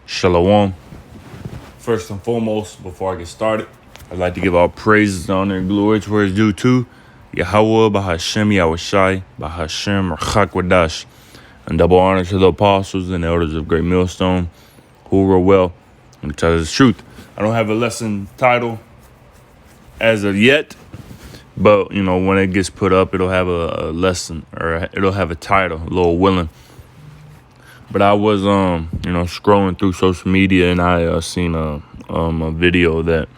Shalom. First and foremost, before I get started, I'd like to give all praises, honor, and glory to where it's due to Yahweh, Bahashem, Yahushai, Bahashem, Rachakwadash, and double honor to the apostles and elders of Great Millstone who were well and tell us the truth. I don't have a lesson title as of yet, but when it gets put up, it'll have a lesson, or it'll have a title, Lord willing. But I was scrolling through social media, and I seen a video that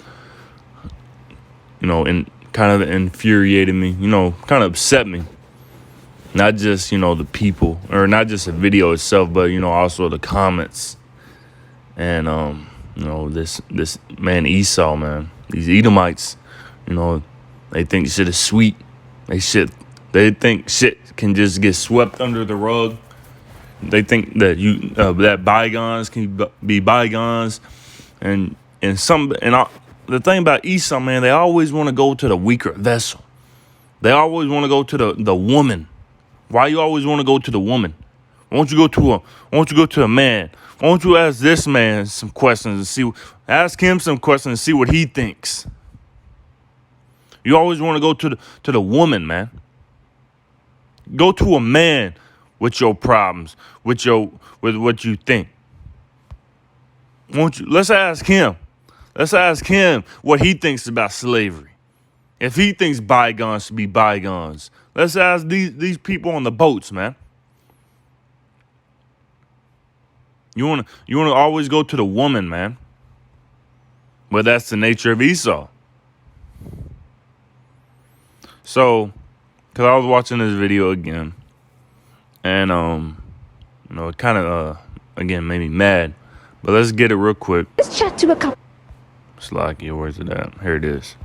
kind of infuriated me, kind of upset me. Not just the people, or not just the video itself, but also the comments. And this man Esau, man, these Edomites, they think shit is sweet. They think shit can just get swept under the rug. They think that that bygones can be bygones, and the thing about Esau, man, they always want to go to the weaker vessel. They always want to go to the woman. Why you always want to go to the woman? Why don't you go to a man? Why don't you ask this man some questions and ask him some questions and see what he thinks? You always want to go to the woman, man. Go to a man with your problems, with what you think. Let's ask him. Let's ask him what he thinks about slavery. If he thinks bygones should be bygones. Let's ask these people on the boats, man. You wanna always go to the woman, man. But that's the nature of Esau. So, because I was watching this video again, and it kind of again made me mad. But let's get it real quick. Let's chat to a couple. Slacky, where's it at? Here it is.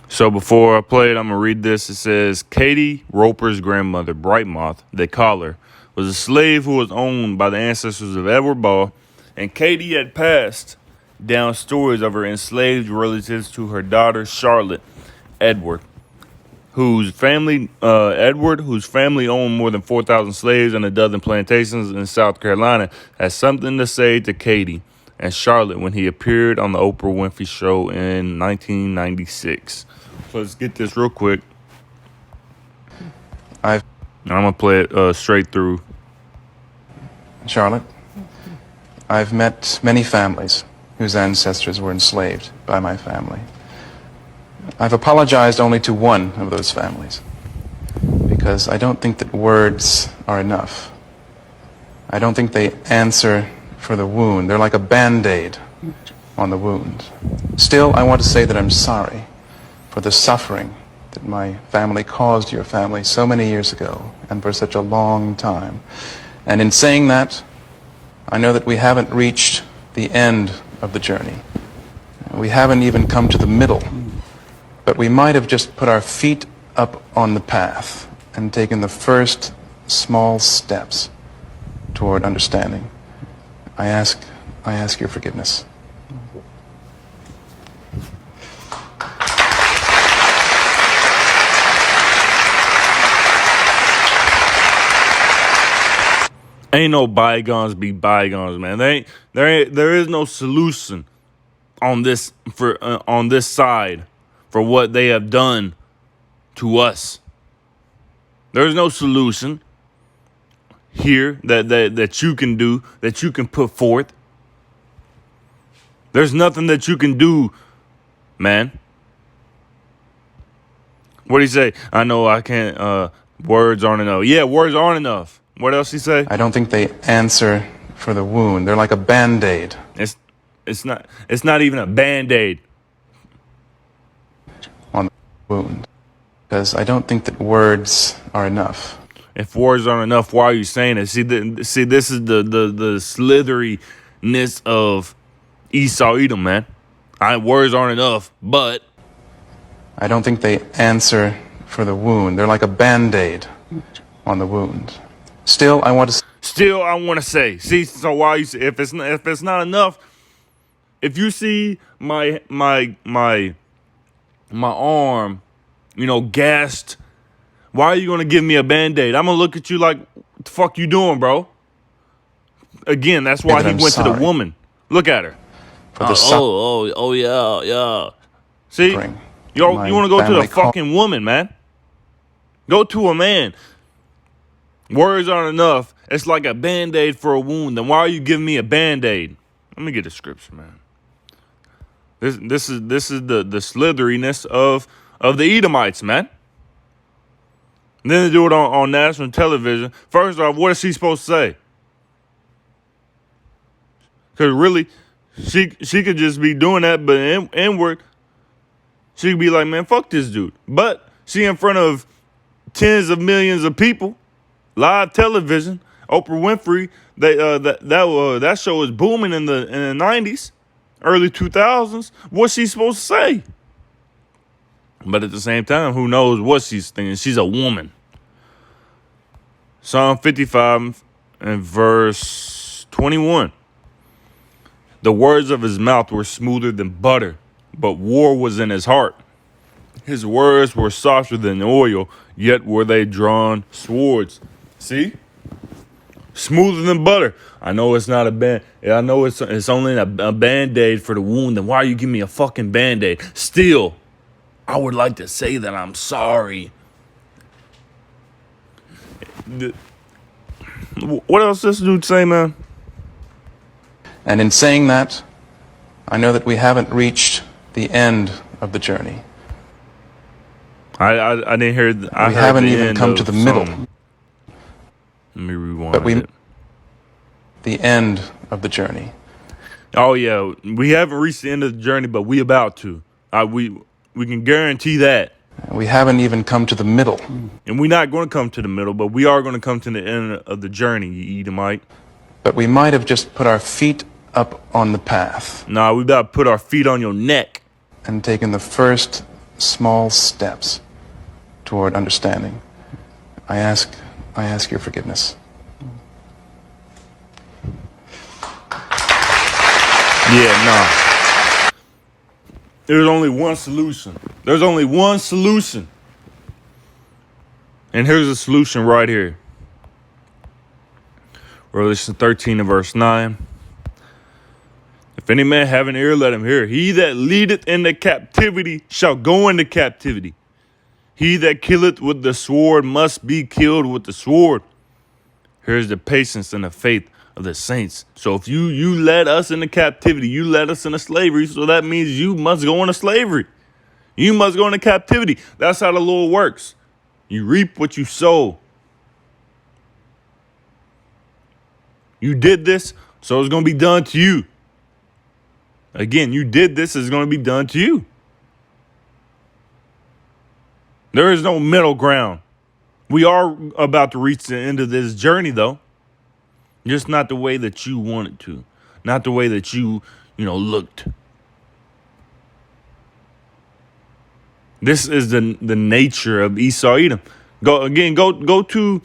So before I play it, I'm gonna read this. It says, Katie Roper's grandmother, Brightmoth, they call her, was a slave who was owned by the ancestors of Edward Ball, and Katie had passed down stories of her enslaved relatives to her daughter Charlotte Edward, whose family owned more than 4,000 slaves and a dozen plantations in South Carolina, had something to say to Katie and Charlotte when he appeared on the Oprah Winfrey Show in 1996. So let's get this real quick. I'm going to play it straight through. Charlotte, I've met many families whose ancestors were enslaved by my family. I've apologized only to one of those families because I don't think that words are enough. I don't think they answer for the wound. They're like a Band-Aid on the wound. Still, I want to say that I'm sorry for the suffering that my family caused your family so many years ago and for such a long time. And in saying that, I know that we haven't reached the end of the journey. We haven't even come to the middle. But we might have just put our feet up on the path and taken the first small steps toward understanding. I ask your forgiveness. Ain't no bygones be bygones, man. There is no solution on this side for what they have done to us. There's no solution here that you can do, that you can put forth. There's nothing that you can do, man. What do you say? I know I can't, words aren't enough. Yeah, words aren't enough. What else he say? I don't think they answer for the wound. They're like a Band-Aid. It's not even a Band-Aid On the wound. Because I don't think that words are enough. If words aren't enough, why are you saying it? See, this is the slitheriness of Esau Edom, man. Words aren't enough, but I don't think they answer for the wound. They're like a Band-Aid on the wound. Still, I want to say. See, so why you say if it's not enough? If you see my arm, gassed, why are you gonna give me a Band-Aid? I'm gonna look at you like, what the fuck you doing, bro? Again, that's why that he I'm went to the sorry woman. Look at her. for the Yeah. See, suffering yo, you my want to go to the family caused. fucking woman, man? Go to a man. Words aren't enough. It's like a Band-Aid for a wound. Then why are you giving me a Band-Aid? Let me get the scripture, man. This is the slitheriness of the Edomites, man. And then they do it on national television. First off, what is she supposed to say? Because really, she could just be doing that, but inward, she could be like, man, fuck this dude. But she in front of tens of millions of people, live television. Oprah Winfrey, that show was booming in the 90s, early 2000s. What's she supposed to say? But at the same time, who knows what she's thinking? She's a woman. Psalm 55 and verse 21. The words of his mouth were smoother than butter, but war was in his heart. His words were softer than oil, yet were they drawn swords. See? Smoother than butter. I know it's not a band. I know it's only a Band-Aid for the wound. Then why are you giving me a fucking Band-Aid? Still, I would like to say that I'm sorry. What else this dude say, man? And in saying that, I know that we haven't reached the end of the journey. I didn't hear. I We heard haven't the even end come of to the middle. something. Let me rewind But it. the end of the journey. Oh yeah, we haven't reached the end of the journey, but we about to. We can guarantee that. We haven't even come to the middle. And we're not going to come to the middle, but we are going to come to the end of the journey, you Edomite. But we might have just put our feet up on the path Nah, we about to put our feet on your neck. and taken the first small steps toward understanding. I ask your forgiveness. Yeah, nah. There's only one solution. There's only one solution. And here's the solution right here. Revelation 13 and verse 9. If any man have an ear, let him hear. He that leadeth into captivity shall go into captivity. He that killeth with the sword must be killed with the sword. Here's the patience and the faith of the saints. So if you led us into captivity, you led us into slavery, so that means you must go into slavery. You must go into captivity. That's how the Lord works. You reap what you sow. You did this, so it's going to be done to you. Again, you did this, it's going to be done to you. There is no middle ground. We are about to reach the end of this journey, though. Just not the way that you wanted to. Not the way that you looked. This is the nature of Esau Edom. Go to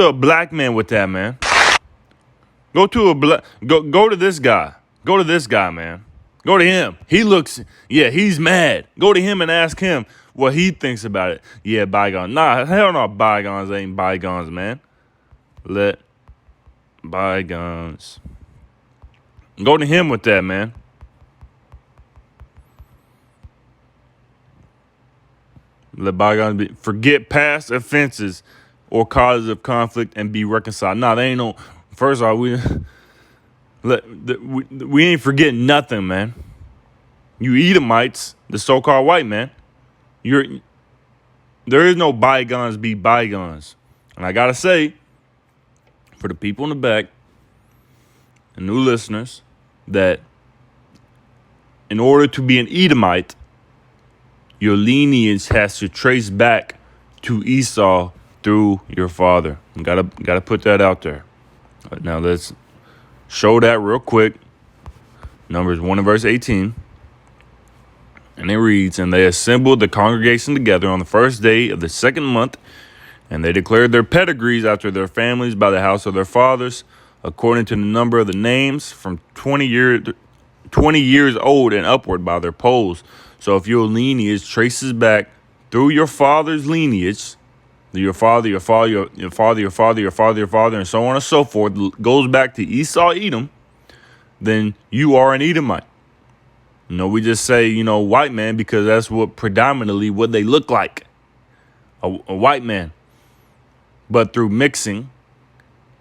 a black man with that, man. Go to this guy. Go to this guy, man. Go to him. He's mad. Go to him and ask him what he thinks about it. Yeah, bygones. Nah, hell no, bygones ain't bygones, man. Let bygones. Go to him with that, man. Let bygones be. Forget past offenses or causes of conflict and be reconciled. Nah, they ain't no. First of all, we ain't forgetting nothing, man. You Edomites, the so-called white man, there is no bygones be bygones. And I gotta say, for the people in the back and new listeners, that in order to be an Edomite, your lineage has to trace back to Esau through your father. Gotta put that out there. Now let's show that real quick. Numbers 1 and verse 18. And it reads, and they assembled the congregation together on the first day of the second month, and they declared their pedigrees after their families by the house of their fathers, according to the number of the names, from 20 years old and upward by their polls. So if your lineage traces back through your father's lineage, your father, your father, your father, your father, your father, your father, and so on and so forth, goes back to Esau, Edom, then you are an Edomite. We just say, white man because that's predominantly what they look like, a white man. But through mixing,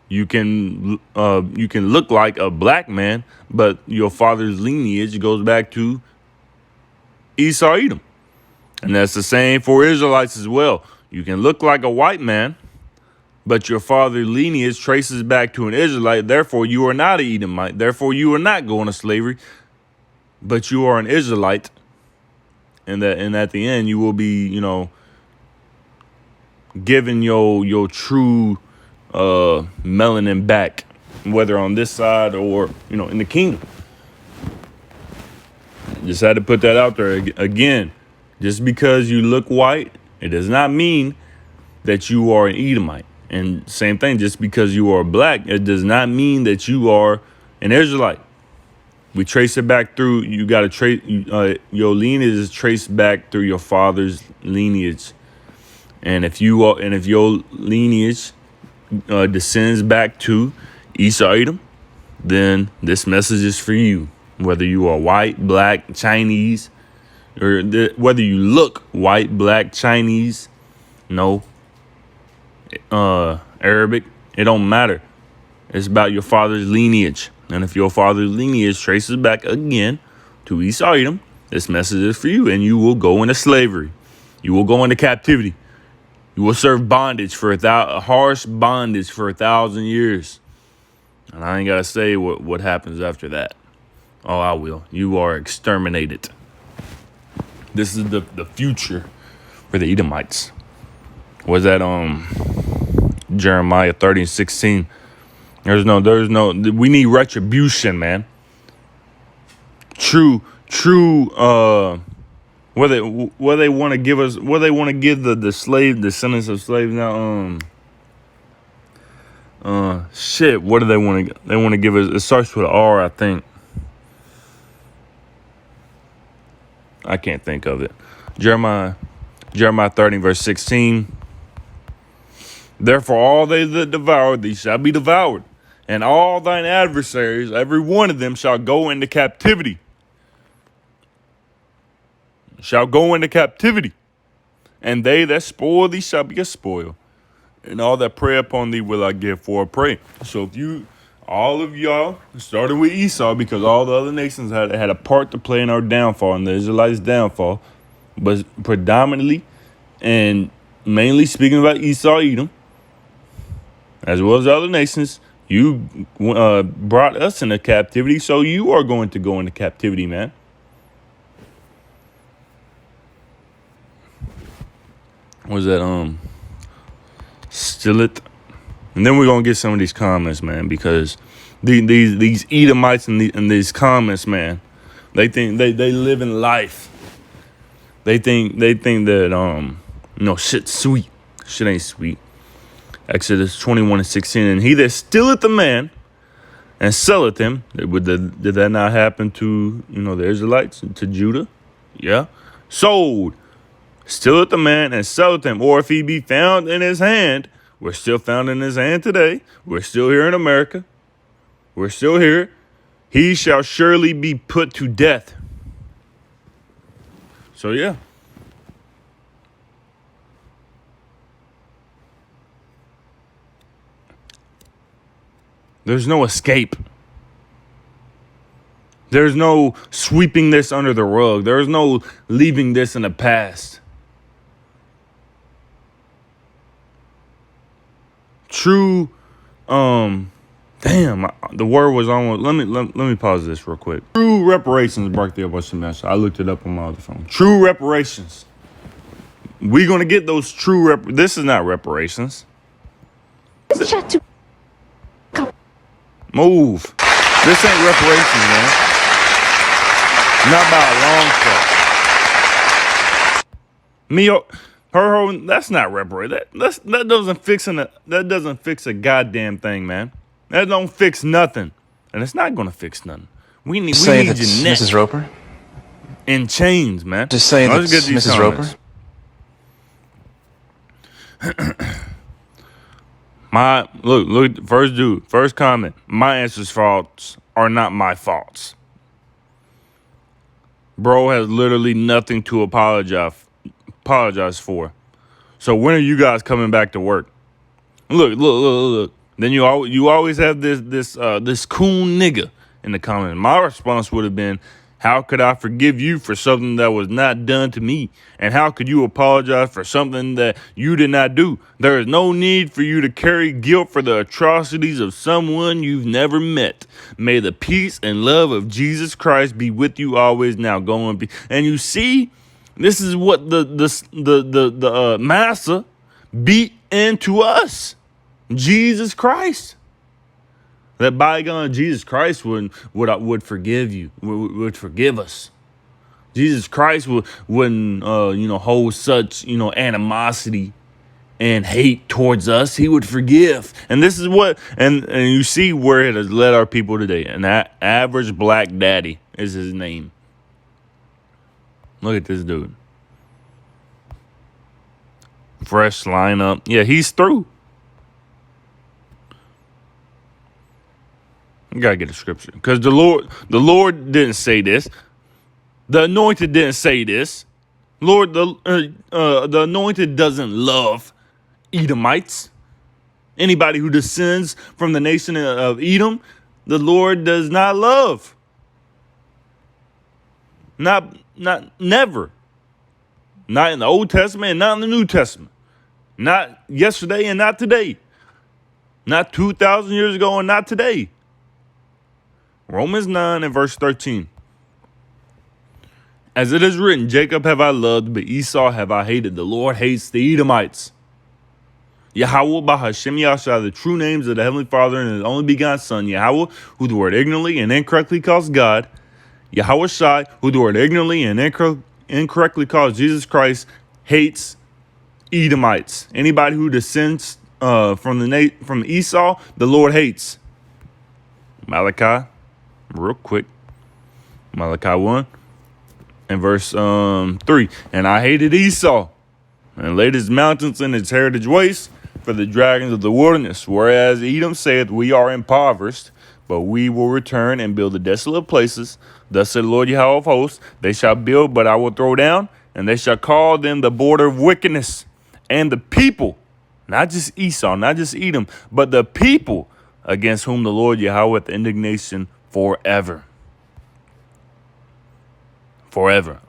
you can look like a black man, but your father's lineage goes back to Esau, Edom. And that's the same for Israelites as well. You can look like a white man, but your father's lineage traces back to an Israelite. Therefore, you are not an Edomite. Therefore, you are not going to slavery, but you are an Israelite. And at the end, you will be, given your true melanin back, whether on this side or, in the kingdom. Just had to put that out there again. Just because you look white, it does not mean that you are an Edomite. And same thing, just because you are black, it does not mean that you are an Israelite. We trace it back through. You got to trace your lineage is traced back through your father's lineage, and if your lineage descends back to Esau, Edom, then this message is for you. Whether you are white, black, Chinese, or whether you look white, black, Chinese, Arabic, it don't matter. It's about your father's lineage. And if your father's lineage traces back again to Esau, Edom, this message is for you. And you will go into slavery. You will go into captivity. You will serve bondage for harsh bondage for 1,000 years. And I ain't got to say what happens after that. Oh, I will. You are exterminated. This is the future for the Edomites. Was that Jeremiah 30:16? There's no. We need retribution, man. True. What they want to give us? What they want to give the descendants of slaves now? Shit. What do they want to? They want to give us. It starts with an R, I think. I can't think of it. Jeremiah 30:16. Therefore, all they that devour thee shall be devoured, and all thine adversaries, every one of them, shall go into captivity. And they that spoil thee shall be a spoil, and all that prey upon thee will I give for a prey. So all of y'all, started with Esau, because all the other nations had a part to play in our downfall, and the Israelites' downfall, but predominantly and mainly speaking about Esau, Edom, as well as the other nations, you brought us into captivity, so you are going to go into captivity, man. Was that Still it? And then we're gonna get some of these comments, man, because these Edomites and these comments, man, they think they live in life. They think that shit's sweet. Shit ain't sweet. Exodus 21:16, and he that stealeth the man and selleth him. Did that not happen to the Israelites, to Judah? Yeah, sold. Stealeth the man and selleth him, or if he be found in his hand, we're still found in his hand today. We're still here in America. We're still here. He shall surely be put to death. So yeah. There's no escape. There's no sweeping this under the rug. There's no leaving this in the past. True, the word was almost, let me pause this real quick. True reparations, I looked it up on my other phone. True reparations. We're going to get those true this is not reparations. Move. This ain't reparations, man. Not by a long shot. That's not reparation. That doesn't fix a goddamn thing, man. That don't fix nothing, and it's not gonna fix nothing. We need your neck, Mrs. Roper, in chains, man. Just say that Mrs. Roper. Look, first comment. My ancestors' faults are not my faults. Bro has literally nothing to apologize for. So when are you guys coming back to work? Look. Then you always have this coon nigga in the comments. My response would have been, how could I forgive you for something that was not done to me? And how could you apologize for something that you did not do? There is no need for you to carry guilt for the atrocities of someone you've never met. May the peace and love of Jesus Christ be with you always. Now go and be. And you see, this is what the massa beat into us. Jesus Christ. That bygone Jesus Christ would forgive you, would forgive us. Jesus Christ wouldn't hold such animosity and hate towards us. He would forgive. And this is what and you see where it has led our people today. And that average black daddy is his name. Look at this dude. Fresh lineup. Yeah, he's through. You gotta get a scripture, because the Lord didn't say this. The anointed didn't say this. Lord, the anointed doesn't love Edomites. Anybody who descends from the nation of Edom, the Lord does not love. Never. Not in the Old Testament and not in the New Testament. Not yesterday and not today. Not 2,000 years ago and not today. Romans 9 and verse 13. As it is written, Jacob have I loved, but Esau have I hated. The Lord hates the Edomites. Yahweh Bahashem Yahshua, the true names of the Heavenly Father and His only begotten Son. Yahweh, who the word ignorantly and incorrectly calls God. Yahweh Shai, who the word ignorantly and incorrectly calls Jesus Christ, hates Edomites. Anybody who descends from Esau, the Lord hates. Malachi. Real quick, Malachi 1 and verse 3. And I hated Esau and laid his mountains in his heritage waste for the dragons of the wilderness. Whereas Edom saith, we are impoverished, but we will return and build the desolate places. Thus said the Lord Yahweh of hosts, they shall build, but I will throw down, and they shall call them the border of wickedness. And the people, not just Esau, not just Edom, but the people against whom the Lord Yahweh with indignation forever. Forever.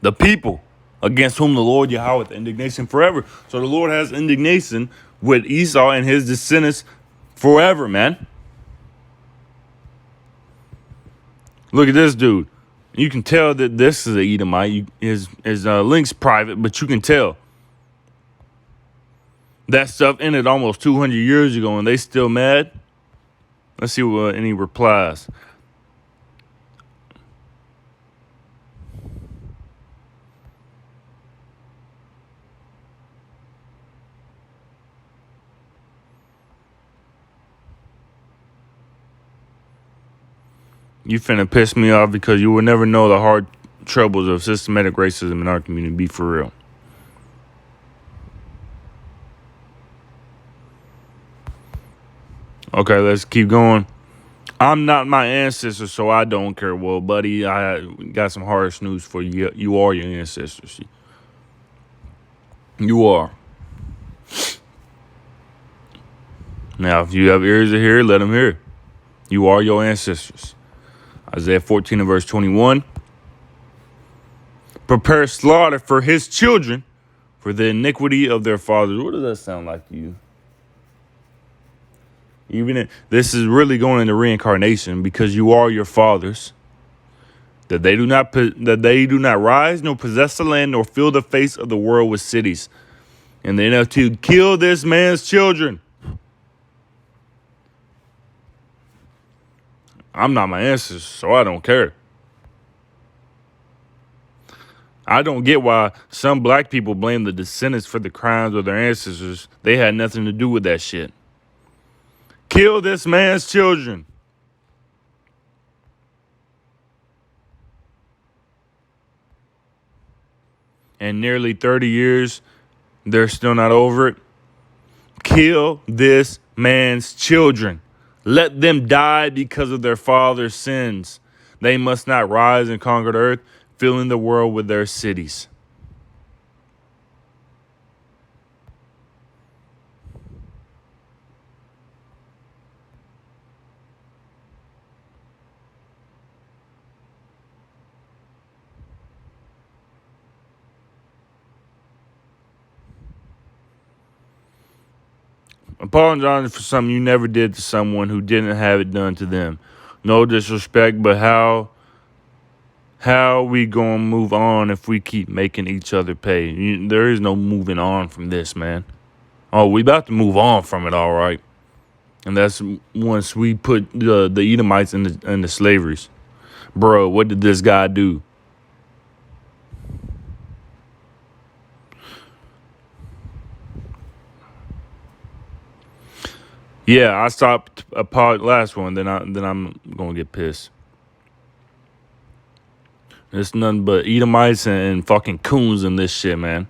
The people against whom the Lord Yahweh with indignation forever. So the Lord has indignation with Esau and his descendants forever, man. Look at this dude. You can tell that this is an Edomite. His link's private, but you can tell. That stuff ended almost 200 years ago, and they still mad. Let's see what any replies. You finna piss me off because you will never know the hard troubles of systematic racism in our community. Be for real. Okay, let's keep going. I'm not my ancestors, so I don't care. Well, buddy, I got some harsh news for you. You are your ancestors. You are. Now, if you have ears to hear, let them hear. You are your ancestors. Isaiah 14 and verse 21. Prepare slaughter for his children for the iniquity of their fathers. What does that sound like to you? This is really going into reincarnation, because you are your fathers. That they do not rise nor possess the land nor fill the face of the world with cities. And they know to kill this man's children. I'm not my ancestors, so I don't care. I don't get why some black people blame the descendants for the crimes of their ancestors. They had nothing to do with that shit. Kill this man's children. and nearly 30 years, they're still not over it. Kill this man's children. Let them die because of their father's sins. They must not rise and conquer the earth, filling the world with their cities. Apologize for something you never did to someone who didn't have it done to them. No disrespect, but how we gonna move on if we keep making each other pay? There is no moving on from this, man. Oh, we about to move on from it, all right. And that's once we put the Edomites in the slaveries. Bro, what did this guy do? Yeah, I stopped a pod last one, then I'm gonna get pissed. There's nothing but Edomites and fucking coons in this shit, man.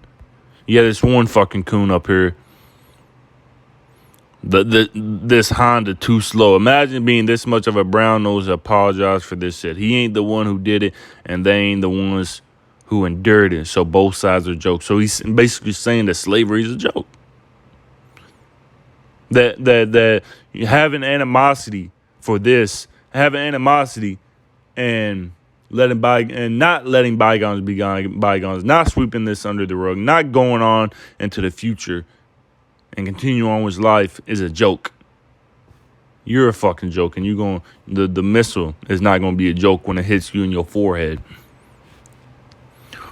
Yeah, this one fucking coon up here. This Honda too slow. Imagine being this much of a brown nose to apologize for this shit. He ain't the one who did it, and they ain't the ones who endured it. So both sides are jokes. So he's basically saying that slavery is a joke. That having animosity for this, having animosity and not letting bygones be bygones, not sweeping this under the rug, not going on into the future and continue on with life is a joke. You're a fucking joke, and the missile is not gonna be a joke when it hits you in your forehead.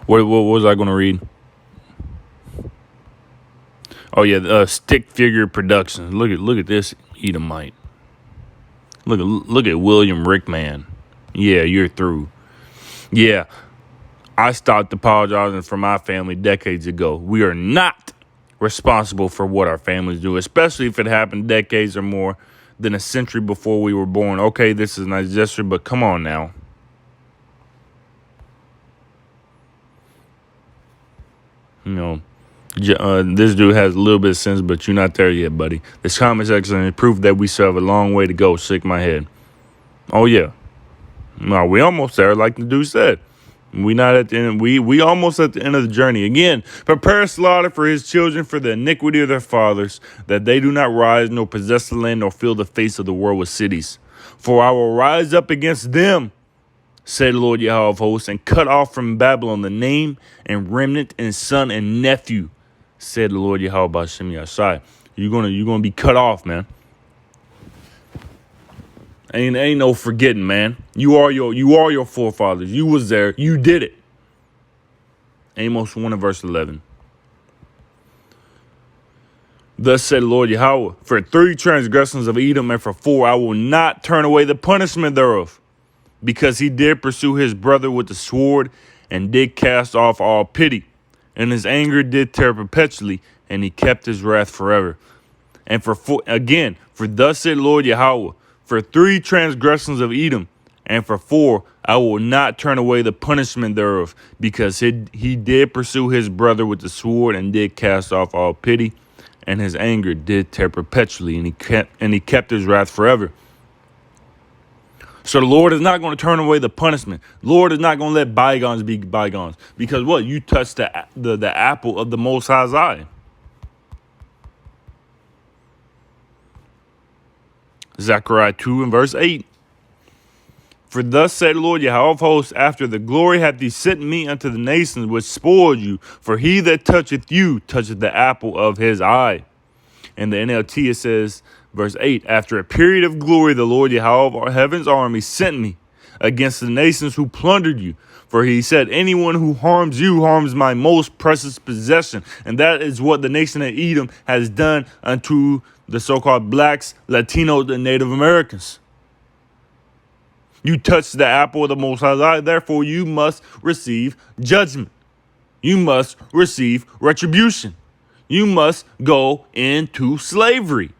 What was I gonna read? Oh yeah, Stick Figure Productions. Look at this Edomite. Look at William Rickman. Yeah, you're through. Yeah, I stopped apologizing for my family decades ago. We are not responsible for what our families do, especially if it happened decades or more than a century before we were born. Okay, this is a nice gesture, but come on now. You know, this dude has a little bit of sense, but you're not there yet, buddy. This comment section is proof that we still have a long way to go. Shake my head. Oh, yeah. No, we almost there, like the dude said. We not at the end. We almost at the end of the journey. Again, prepare slaughter for his children for the iniquity of their fathers, that they do not rise nor possess the land nor fill the face of the world with cities. For I will rise up against them, said the Lord Yahweh of hosts, and cut off from Babylon the name and remnant and son and nephew, said the Lord Yahweh B'Shem Yashai. You're gonna be cut off, man. Ain't no forgetting, man. You are your forefathers. You was there. You did it. Amos 1 and verse 11. Thus said the Lord Yahweh, for 3 transgressions of Edom and for 4 I will not turn away the punishment thereof, because he did pursue his brother with the sword and did cast off all pity, and his anger did tear perpetually, and he kept his wrath forever. And for thus said Lord Yahweh, for 3 transgressions of Edom, and for 4 I will not turn away the punishment thereof, because he did pursue his brother with the sword and did cast off all pity, and his anger did tear perpetually, and he kept his wrath forever. So the Lord is not going to turn away the punishment. The Lord is not going to let bygones be bygones, because what? You touched the apple of the Most High's eye. Zechariah 2 and verse 8. For thus said the Lord Yahweh of hosts, after the glory hath he sent me unto the nations which spoiled you, for he that toucheth you toucheth the apple of his eye. In the NLT it says, verse 8, after a period of glory the Lord Yahweh of our heaven's army sent me against the nations who plundered you. For he said, anyone who harms you harms my most precious possession. And that is what the nation of Edom has done unto the so-called blacks, Latinos, and Native Americans. You touched the apple of the Most High's eye, therefore you must receive judgment. You must receive retribution. You must go into slavery.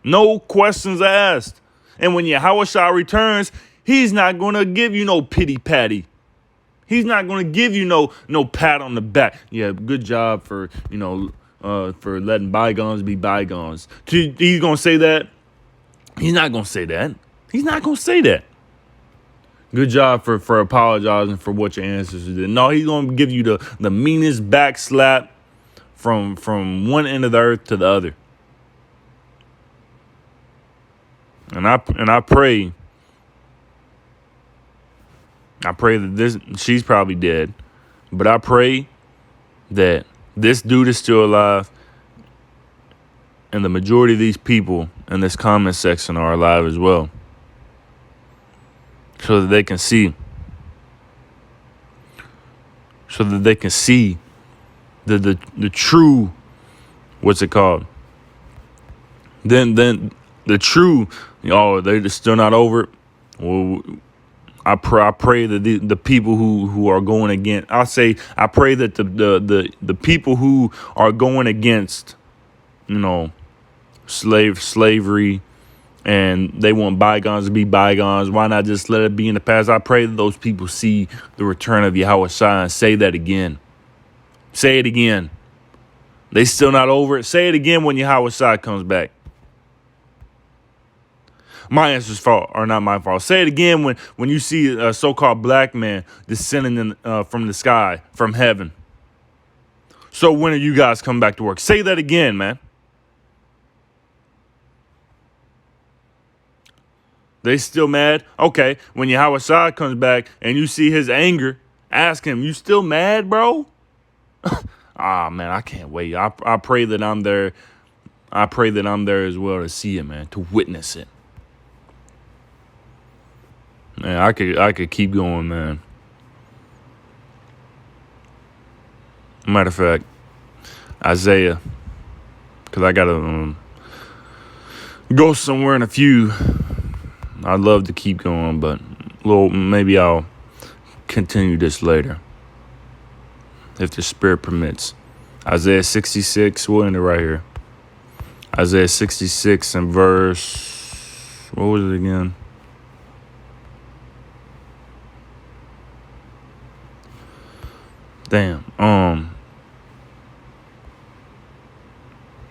No questions asked. And when Yahushua returns, he's not going to give you no pity patty. He's not going to give you no pat on the back. Yeah, good job for, for letting bygones be bygones. He's going to say that? He's not going to say that. He's not going to say that. Good job for apologizing for what your ancestors did. No, he's going to give you the meanest back slap from one end of the earth to the other. And I pray that she's probably dead, but I pray that this dude is still alive and the majority of these people in this comment section are alive as well, so that they can see the true, what's it called? Then the true, they're just still not over it. Well, I pray that the people who are going against, I pray that the people who are going against, slavery, and they want bygones to be bygones. Why not just let it be in the past? I pray that those people see the return of Yahweh Shai and say that again. Say it again. They still not over it. Say it again when Yahweh Shai comes back. My answer's fault, or not my fault. Say it again when you see a so-called black man descending from the sky, from heaven. So when are you guys coming back to work? Say that again, man. They still mad? Okay, when Yahweh Shai comes back and you see his anger, ask him, you still mad, bro? Man, I can't wait. I pray that I'm there. I pray that I'm there as well to see it, man, to witness it. Man, I could keep going, man. Matter of fact, Isaiah, because I gotta go somewhere in a few. I'd love to keep going, but maybe I'll continue this later, if the Spirit permits. Isaiah 66, we'll end it right here. Isaiah 66 and verse, what was it again? Damn.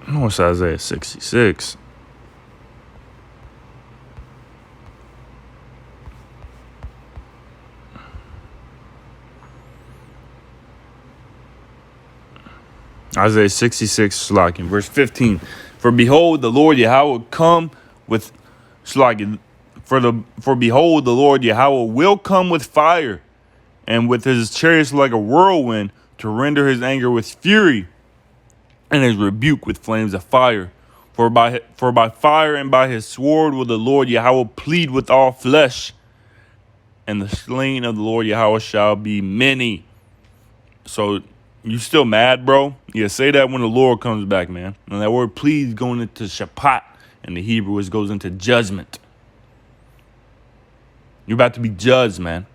No, it's Isaiah 66. Isaiah 66, Shalakim, verse 15. For behold, the Lord Yahweh will come with Shalakim. For behold, the Lord Yahweh will come with fire, and with his chariots like a whirlwind, to render his anger with fury, and his rebuke with flames of fire. For by fire and by his sword will the Lord Yahweh plead with all flesh, and the slain of the Lord Yahweh shall be many. So you still mad, bro? Yeah, say that when the Lord comes back, man. And that word plead going into Shabbat in the Hebrew, it goes into judgment. You're about to be judged, man.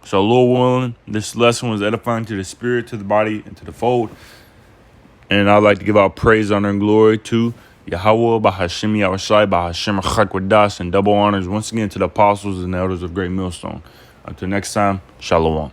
So, Lord willing, this lesson was edifying to the spirit, to the body, and to the fold. And I'd like to give out praise, honor, and glory to Yahweh, Bahashim Yahushai, Bahashim Chakwadash, and double honors once again to the apostles and elders of Great Millstone. Until next time, Shalom.